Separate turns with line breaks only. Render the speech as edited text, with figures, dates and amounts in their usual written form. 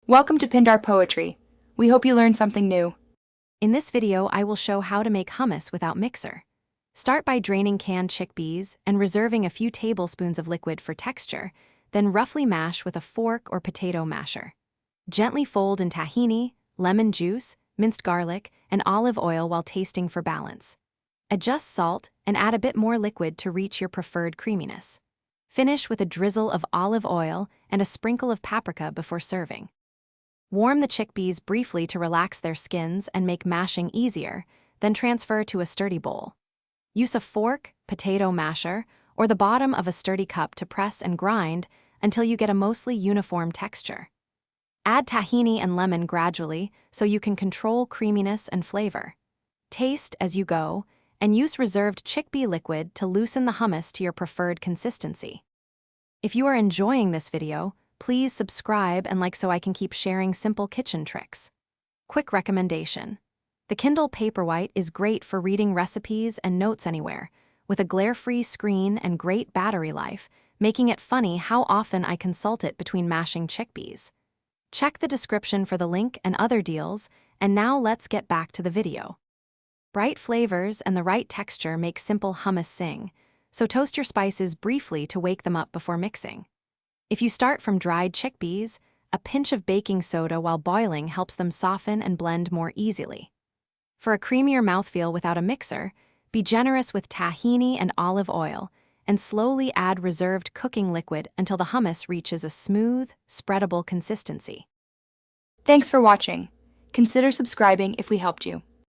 Welcome to Pindar Poetry. We hope you learned something new.
In this video, I will show how to make hummus without mixer. Start by draining canned chickpeas and reserving a few tablespoons of liquid for texture, then roughly mash with a fork or potato masher. Gently fold in tahini, lemon juice, minced garlic, and olive oil while tasting for balance. Adjust salt and add a bit more liquid to reach your preferred creaminess. Finish with a drizzle of olive oil and a sprinkle of paprika before serving. Warm the chickpeas briefly to relax their skins and make mashing easier, then transfer to a sturdy bowl. Use a fork, potato masher, or the bottom of a sturdy cup to press and grind until you get a mostly uniform texture. Add tahini and lemon gradually so you can control creaminess and flavor. Taste as you go, and use reserved chickpea liquid to loosen the hummus to your preferred consistency. If you are enjoying this video, please subscribe and like so I can keep sharing simple kitchen tricks. Quick recommendation. The Kindle Paperwhite is great for reading recipes and notes anywhere, with a glare-free screen and great battery life, making it funny how often I consult it between mashing chickpeas. Check the description for the link and other deals, and now let's get back to the video. Bright flavors and the right texture make simple hummus sing, so toast your spices briefly to wake them up before mixing. If you start from dried chickpeas, a pinch of baking soda while boiling helps them soften and blend more easily. For a creamier mouthfeel without a mixer, be generous with tahini and olive oil, and slowly add reserved cooking liquid until the hummus reaches a smooth, spreadable consistency.
Thanks for watching. Consider subscribing if we helped you.